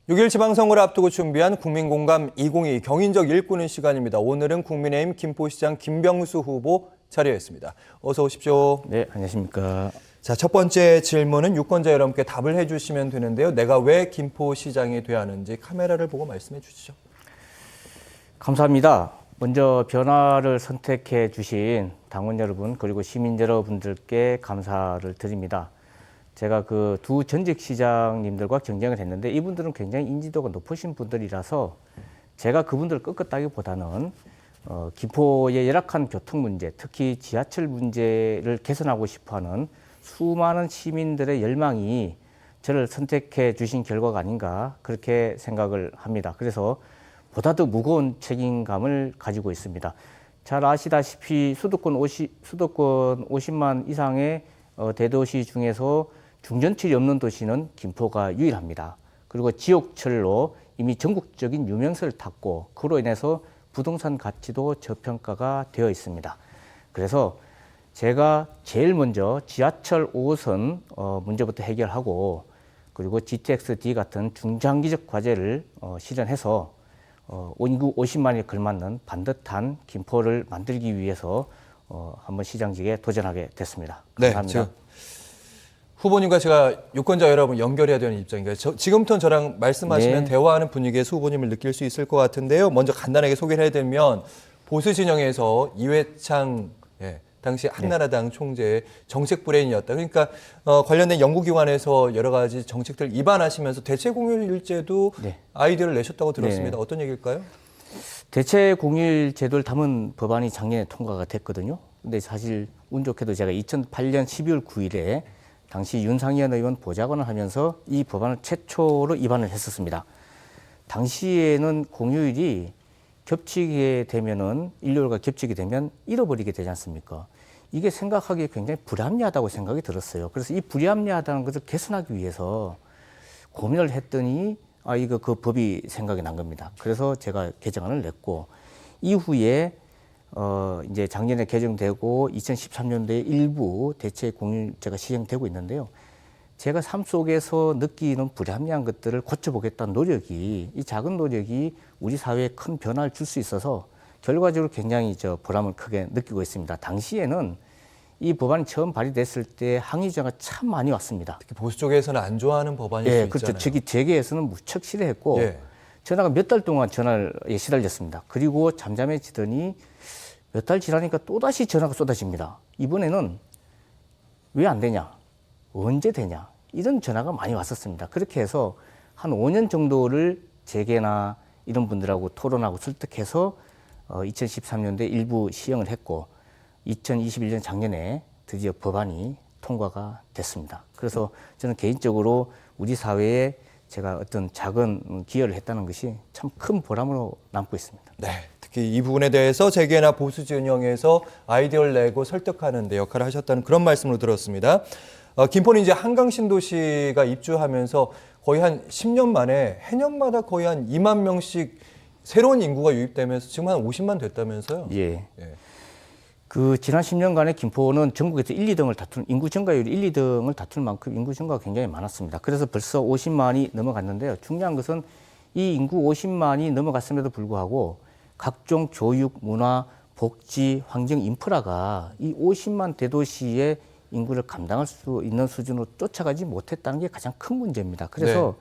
6일 지방선거를 앞두고 준비한 국민공감 2022 경인적 일꾼의 시간입니다. 오늘은 국민의힘 김포시장 김병수 후보 자리했습니다. 어서 오십시오. 네, 안녕하십니까. 자, 첫 번째 질문은 유권자 여러분께 답을 해주시면 되는데요. 내가 왜 김포시장이 돼야 하는지 카메라를 보고 말씀해 주시죠. 감사합니다. 먼저 변화를 선택해 주신 당원 여러분 그리고 시민 여러분들께 감사를 드립니다. 제가 그 두 전직 시장님들과 경쟁을 했는데 이분들은 굉장히 인지도가 높으신 분들이라서 제가 그분들을 꺾었다기보다는 김포의 열악한 교통 문제, 특히 지하철 문제를 개선하고 싶어하는 수많은 시민들의 열망이 저를 선택해 주신 결과가 아닌가 그렇게 생각을 합니다. 그래서 보다 더 무거운 책임감을 가지고 있습니다. 잘 아시다시피 수도권 50만 이상의 대도시 중에서 중전철이 없는 도시는 김포가 유일합니다. 그리고 지옥철로 이미 전국적인 유명세를 탔고 그로 인해서 부동산 가치도 저평가가 되어 있습니다. 그래서 제가 제일 먼저 지하철 5호선 문제부터 해결하고 그리고 GTX-D 같은 중장기적 과제를 실현해서 인구 50만에 걸맞는 반듯한 김포를 만들기 위해서 한번 시장직에 도전하게 됐습니다. 감사합니다. 네, 후보님과 제가 유권자 여러분 연결해야 되는 입장인가요? 지금부터 저랑 말씀하시면 네. 대화하는 분위기에서 후보님을 느낄 수 있을 것 같은데요. 먼저 간단하게 소개를 해드리면 보수 진영에서 이회창 당시 한나라당 총재의 정책 브레인이었다. 그러니까 관련된 연구기관에서 여러 가지 정책들 입안하시면서 대체공휴일제도 네. 아이디어를 내셨다고 들었습니다. 네. 어떤 얘기일까요? 대체공휴일 제도를 담은 법안이 작년에 통과가 됐거든요. 근데 사실 운 좋게도 제가 2008년 12월 9일에 당시 윤상현 의원 보좌관을 하면서 이 법안을 최초로 입안을 했었습니다. 당시에는 공휴일이 겹치게 되면은 일요일과 겹치게 되면 잃어버리게 되지 않습니까? 이게 생각하기에 굉장히 불합리하다고 생각이 들었어요. 그래서 이 불합리하다는 것을 개선하기 위해서 고민을 했더니 이거 그 법이 생각이 난 겁니다. 그래서 제가 개정안을 냈고 이후에 이제 작년에 개정되고 2013년도에 일부 대체 공휴일제가 시행되고 있는데요. 제가 삶 속에서 느끼는 불합리한 것들을 고쳐보겠다는 노력이 이 작은 노력이 우리 사회에 큰 변화를 줄 수 있어서 결과적으로 굉장히 보람을 크게 느끼고 있습니다. 당시에는 이 법안이 처음 발의됐을 때 항의 주자가 참 많이 왔습니다. 특히 보수 쪽에서는 안 좋아하는 법안일 수 있잖아요. 그렇죠. 특히 재계에서는 무척 싫어했고 전화가 몇 달 동안 전화를 시달렸습니다. 그리고 잠잠해지더니 몇 달 지나니까 또다시 전화가 쏟아집니다. 이번에는 왜 안 되냐? 언제 되냐? 이런 전화가 많이 왔었습니다. 그렇게 해서 한 5년 정도를 재계나 이런 분들하고 토론하고 설득해서 2013년도에 일부 시행을 했고 2021년 작년에 드디어 법안이 통과가 됐습니다. 그래서 저는 개인적으로 우리 사회에 제가 어떤 작은 기여를 했다는 것이 참 큰 보람으로 남고 있습니다. 네, 특히 이 부분에 대해서 재계나 보수 진영에서 아이디어를 내고 설득하는 데 역할을 하셨다는 그런 말씀으로 들었습니다. 김포는 이제 한강 신도시가 입주하면서 거의 한 10년 만에 해년마다 거의 한 2만 명씩 새로운 인구가 유입되면서 지금 한 50만 됐다면서요? 예. 그 지난 10년간의 김포는 전국에서 1, 2등을 다툰 인구 증가율이 1, 2등을 다툴 만큼 인구 증가가 굉장히 많았습니다. 그래서 벌써 50만이 넘어갔는데요. 중요한 것은 이 인구 50만이 넘어갔음에도 불구하고 각종 교육, 문화, 복지, 환경, 인프라가 이 50만 대도시의 인구를 감당할 수 있는 수준으로 쫓아가지 못했다는 게 가장 큰 문제입니다. 그래서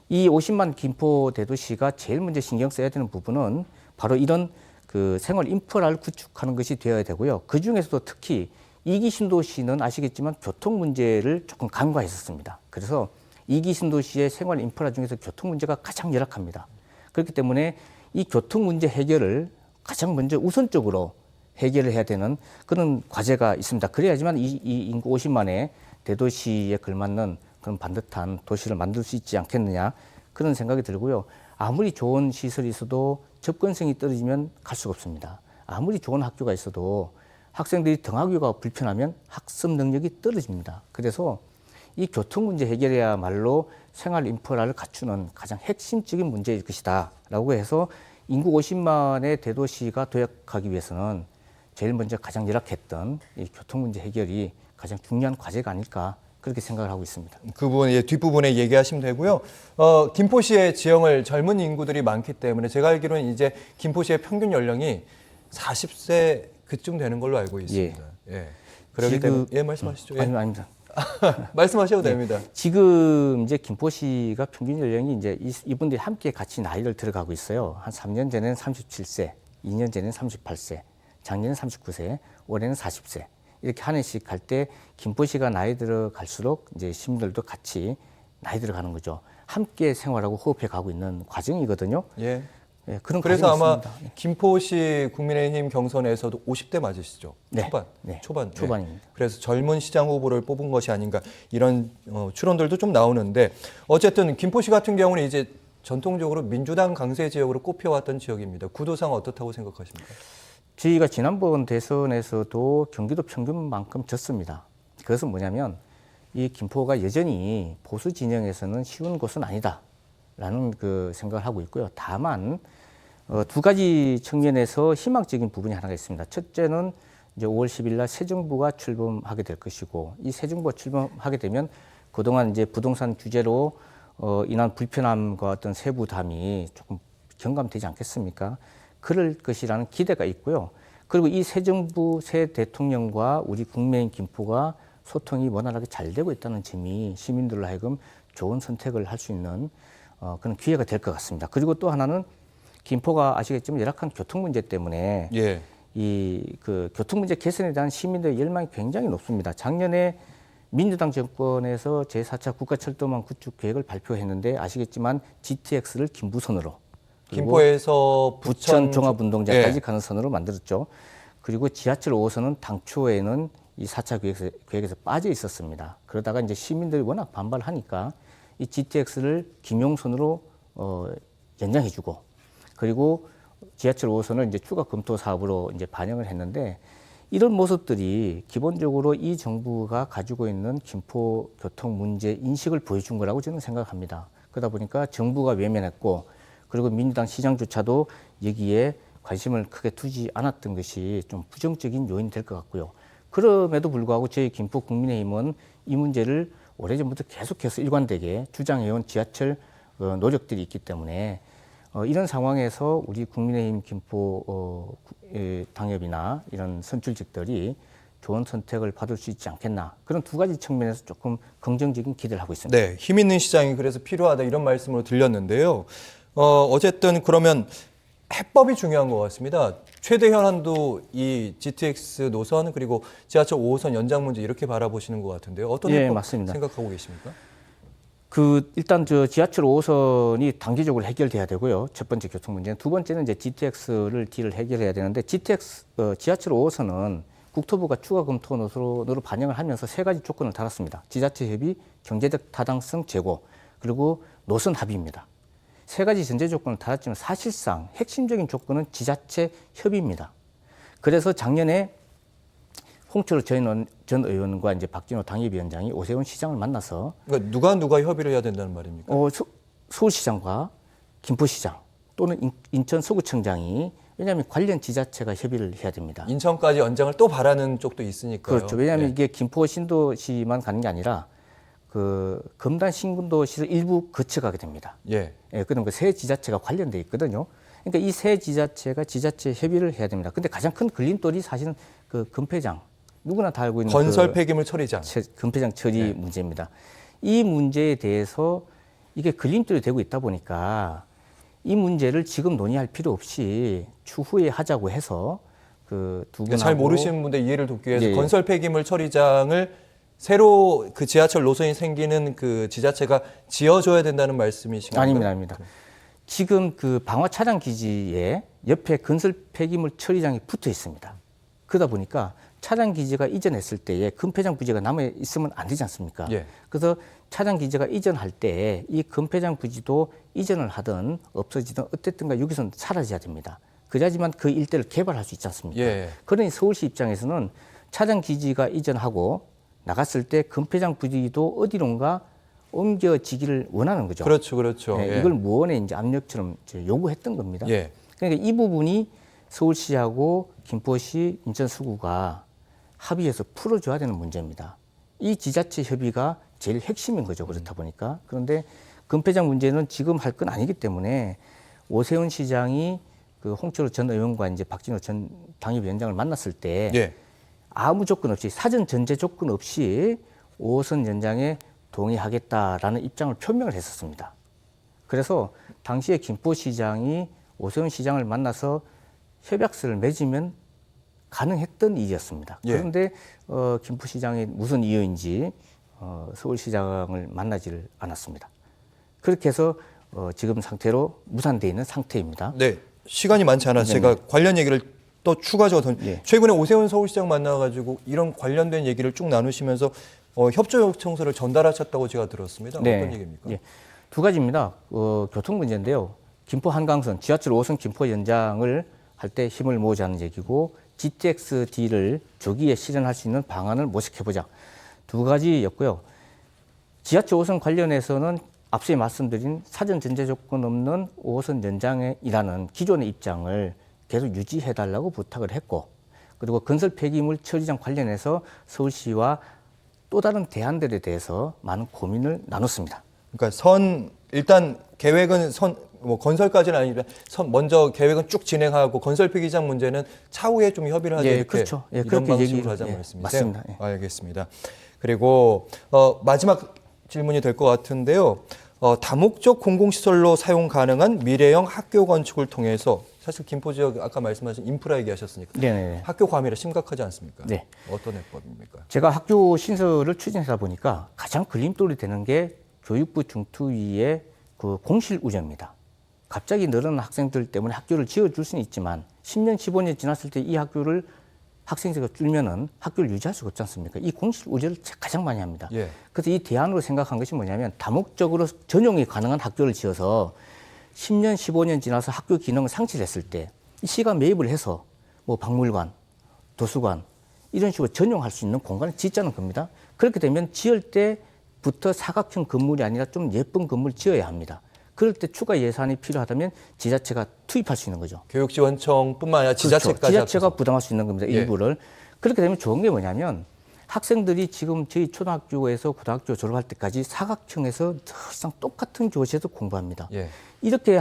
이 50만 김포 대도시가 제일 먼저 신경 써야 되는 부분은 바로 이런 그 생활 인프라를 구축하는 것이 되어야 되고요. 그 중에서도 특히 이기 신도시는 아시겠지만 교통 문제를 조금 간과했었습니다. 그래서 이기 신도시의 생활 인프라 중에서 교통 문제가 가장 열악합니다. 그렇기 때문에 이 교통 문제 해결을 가장 먼저 우선적으로 해결을 해야 되는 그런 과제가 있습니다. 그래야지만 이 인구 50만의 대도시에 걸맞는 그런 반듯한 도시를 만들 수 있지 않겠느냐 그런 생각이 들고요. 아무리 좋은 시설이 있어도 접근성이 떨어지면 갈 수가 없습니다. 아무리 좋은 학교가 있어도 학생들이 등하교가 불편하면 학습 능력이 떨어집니다. 그래서 이 교통 문제 해결이야말로 생활 인프라를 갖추는 가장 핵심적인 문제일 것이다 라고 해서 인구 50만의 대도시가 도약하기 위해서는 제일 먼저 가장 열악했던 이 교통 문제 해결이 가장 중요한 과제가 아닐까 그렇게 생각을 하고 있습니다. 그 부분 뒷부분에 얘기하시면 되고요. 김포시의 지형을 젊은 인구들이 많기 때문에 제가 알기로는 이제 김포시의 평균 연령이 40세 그쯤 되는 걸로 알고 있습니다. 예. 그렇기 때문에 말씀하시죠. 예. 아닙니다. 말씀하셔도 됩니다. 지금 이제 김포시가 평균 연령이 이제 이분들이 함께 같이 나이를 들어가고 있어요. 한 3년 전에는 37세, 2년 전에는 38세, 작년에는 39세, 올해는 40세. 이렇게 한 해씩 갈 때 김포시가 나이 들어갈수록 이제 시민들도 같이 나이 들어가는 거죠. 함께 생활하고 호흡해 가고 있는 과정이거든요. 예. 예, 그런 그래서 아마 있습니다. 김포시 국민의힘 경선에서도 50대 맞으시죠? 네. 초반. 네. 초반. 초반입니다. 그래서 젊은 시장 후보를 뽑은 것이 아닌가 이런 추론들도 좀 나오는데 어쨌든 김포시 같은 경우는 이제 전통적으로 민주당 강세 지역으로 꼽혀왔던 지역입니다. 구도상 어떻다고 생각하십니까? 저희가 지난번 대선에서도 경기도 평균만큼 졌습니다. 그것은 뭐냐면 이 김포가 여전히 보수 진영에서는 쉬운 곳은 아니다라는 그 생각을 하고 있고요. 다만 두 가지 측면에서 희망적인 부분이 하나가 있습니다. 첫째는 이제 5월 10일 날 새 정부가 출범하게 될 것이고 이 새 정부가 출범하게 되면 그동안 이제 부동산 규제로 인한 불편함과 어떤 세부담이 조금 경감되지 않겠습니까? 그럴 것이라는 기대가 있고요. 그리고 이 새 정부, 새 대통령과 우리 국민의힘 김포가 소통이 원활하게 잘 되고 있다는 점이 시민들로 하여금 좋은 선택을 할 수 있는 그런 기회가 될 것 같습니다. 그리고 또 하나는 김포가 아시겠지만 열악한 교통 문제 때문에 예. 이 그 교통 문제 개선에 대한 시민들의 열망이 굉장히 높습니다. 작년에 민주당 정권에서 제4차 국가철도망 구축 계획을 발표했는데 아시겠지만 GTX를 김부선으로 김포에서 부천 종합운동장까지 예. 가는 선으로 만들었죠. 그리고 지하철 5호선은 당초에는 이 4차 계획에서 빠져 있었습니다. 그러다가 이제 시민들이 워낙 반발하니까 이 GTX를 김용선으로 연장해주고 그리고 지하철 5호선을 이제 추가 검토 사업으로 이제 반영을 했는데 이런 모습들이 기본적으로 이 정부가 가지고 있는 김포 교통 문제 인식을 보여준 거라고 저는 생각합니다. 그러다 보니까 정부가 외면했고 그리고 민주당 시장조차도 여기에 관심을 크게 두지 않았던 것이 좀 부정적인 요인이 될 것 같고요. 그럼에도 불구하고 저희 김포 국민의힘은 이 문제를 오래전부터 계속해서 일관되게 주장해온 지하철 노력들이 있기 때문에 이런 상황에서 우리 국민의힘 김포 당협이나 이런 선출직들이 좋은 선택을 받을 수 있지 않겠나. 그런 두 가지 측면에서 조금 긍정적인 기대를 하고 있습니다. 네, 힘 있는 시장이 그래서 필요하다 이런 말씀으로 들렸는데요. 어쨌든 그러면 해법이 중요한 것 같습니다. 최대 현안도 이 GTX 노선 그리고 지하철 5호선 연장 문제 이렇게 바라보시는 것 같은데요. 어떤 해법 맞습니다. 생각하고 계십니까? 일단 지하철 5호선이 단기적으로 해결돼야 되고요. 첫 번째 교통 문제는. 두 번째는 이제 GTX를 딜을 해결해야 되는데 지하철 5호선은 국토부가 추가 검토 노선으로 반영을 하면서 세 가지 조건을 달았습니다. 지자체 협의, 경제적 타당성 제고, 그리고 노선 합의입니다. 세 가지 전제 조건을 달았지만 사실상 핵심적인 조건은 지자체 협의입니다. 그래서 작년에 홍철호 전 의원과 이제 박진호 당협위원장이 오세훈 시장을 만나서 그러니까 누가 협의를 해야 된다는 말입니까? 서울시장과 김포시장 또는 인천 서구청장이 왜냐하면 관련 지자체가 협의를 해야 됩니다. 인천까지 연장을 또 바라는 쪽도 있으니까요. 그렇죠. 왜냐하면 네. 이게 김포 신도시만 가는 게 아니라 금단 신도시를 일부 거쳐가게 됩니다. 예. 예, 그럼 그 세 지자체가 관련돼 있거든요. 그러니까 이 세 지자체가 지자체 협의를 해야 됩니다. 근데 가장 큰 걸림돌이 사실은 그 금폐장 누구나 다 알고 있는 건설 폐기물 처리장. 금폐장 처리 문제입니다. 이 문제에 대해서 이게 걸림돌이 되고 있다 보니까 이 문제를 지금 논의할 필요 없이 추후에 하자고 해서 그 두 분하고 잘 모르시는 분들 이해를 돕기 위해서 예. 건설 폐기물 처리장을 새로 그 지하철 노선이 생기는 그 지자체가 지어줘야 된다는 말씀이신가요? 아닙니다. 지금 그 방화 차량 기지에 옆에 건설 폐기물 처리장이 붙어 있습니다. 그러다 보니까 차량 기지가 이전했을 때에 금폐장 부지가 남아 있으면 안 되지 않습니까? 예. 그래서 차량 기지가 이전할 때 이 금폐장 부지도 이전을 하든 없어지든 어쨌든가 여기서는 사라져야 됩니다. 그래야지만 그 일대를 개발할 수 있지 않습니까? 예. 그러니 서울시 입장에서는 차량 기지가 이전하고 나갔을 때 금폐장 부지도 어디론가 옮겨지기를 원하는 거죠. 그렇죠. 네, 예. 이걸 무언의 이제 압력처럼 이제 요구했던 겁니다. 예. 그러니까 이 부분이 서울시하고 김포시, 인천 서구가 합의해서 풀어줘야 되는 문제입니다. 이 지자체 협의가 제일 핵심인 거죠. 그렇다 보니까. 그런데 금폐장 문제는 지금 할 건 아니기 때문에 오세훈 시장이 그 홍철호 전 의원과 이제 박진호 전 당협위원장을 만났을 때 예. 아무 조건 없이 사전 전제 조건 없이 5호선 연장에 동의하겠다라는 입장을 표명을 했었습니다. 그래서 당시에 김포시장이 오세훈 시장을 만나서 협약서를 맺으면 가능했던 일이었습니다. 예. 그런데 김포시장이 무슨 이유인지 서울시장을 만나지를 않았습니다. 그렇게 해서 지금 상태로 무산되어 있는 상태입니다. 네. 시간이 많지 않아서 제가 관련 얘기를 또 추가적으로 예. 최근에 오세훈 서울시장 만나가지고 이런 관련된 얘기를 쭉 나누시면서 협조 요청서를 전달하셨다고 제가 들었습니다. 네. 어떤 얘기입니까? 예. 두 가지입니다. 교통 문제인데요. 김포 한강선 지하철 5호선 김포 연장을 할 때 힘을 모으자는 얘기고 GTX-D를 조기에 실현할 수 있는 방안을 모색해보자. 두 가지였고요. 지하철 5호선 관련해서는 앞서 말씀드린 사전 전제 조건 없는 5호선 연장이라는 기존의 입장을 계속 유지해달라고 부탁을 했고, 그리고 건설 폐기물 처리장 관련해서 서울시와 또 다른 대안들에 대해서 많은 고민을 나눴습니다. 그러니까 일단 계획은 건설까지는 아니라 먼저 계획은 쭉 진행하고 건설 폐기장 문제는 차후에 좀 협의를 하자 예, 이렇게 그렇죠. 예, 이런 그렇게 방식으로 하자는 예, 말씀이세요? 맞습니다. 예. 알겠습니다. 그리고 마지막 질문이 될 것 같은데요. 다목적 공공시설로 사용 가능한 미래형 학교 건축을 통해서 사실 김포 지역 아까 말씀하신 인프라 얘기하셨으니까 네네. 학교 과밀화 심각하지 않습니까? 네. 어떤 해법입니까? 제가 학교 신설을 추진하다 보니까 가장 걸림돌이 되는 게 교육부 중투위의 그 공실 우려입니다. 갑자기 늘어난 학생들 때문에 학교를 지어줄 수는 있지만 10년, 15년 지났을 때 이 학교를 학생 수가 줄면은 학교를 유지할 수가 없지 않습니까? 이 공실 우려를 가장 많이 합니다. 예. 그래서 이 대안으로 생각한 것이 뭐냐면 다목적으로 전용이 가능한 학교를 지어서 10년, 15년 지나서 학교 기능을 상실했을 때 이 시가 매입을 해서 뭐 박물관, 도서관 이런 식으로 전용할 수 있는 공간을 짓자는 겁니다. 그렇게 되면 지을 때부터 사각형 건물이 아니라 좀 예쁜 건물 지어야 합니다. 그럴 때 추가 예산이 필요하다면 지자체가 투입할 수 있는 거죠. 교육지원청뿐만 아니라 지자체까지 그렇죠. 지자체가 합쳐서. 부담할 수 있는 겁니다. 예. 일부를. 그렇게 되면 좋은 게 뭐냐면 학생들이 지금 저희 초등학교에서 고등학교 졸업할 때까지 사각형에서 늘상 똑같은 교실에서 공부합니다. 예. 이렇게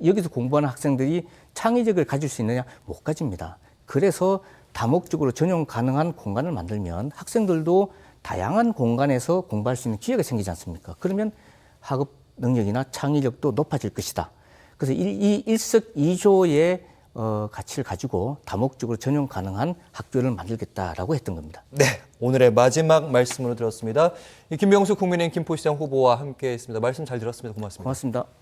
여기서 공부하는 학생들이 창의력을 가질 수 있느냐? 못 가집니다. 그래서 다목적으로 전용 가능한 공간을 만들면 학생들도 다양한 공간에서 공부할 수 있는 기회가 생기지 않습니까? 그러면 학업 능력이나 창의력도 높아질 것이다. 그래서 이 일석이조의 가치를 가지고 다목적으로 전용 가능한 학교를 만들겠다라고 했던 겁니다. 네, 오늘의 마지막 말씀으로 들었습니다. 김병수 국민의힘 김포시장 후보와 함께했습니다. 말씀 잘 들었습니다. 고맙습니다. 고맙습니다.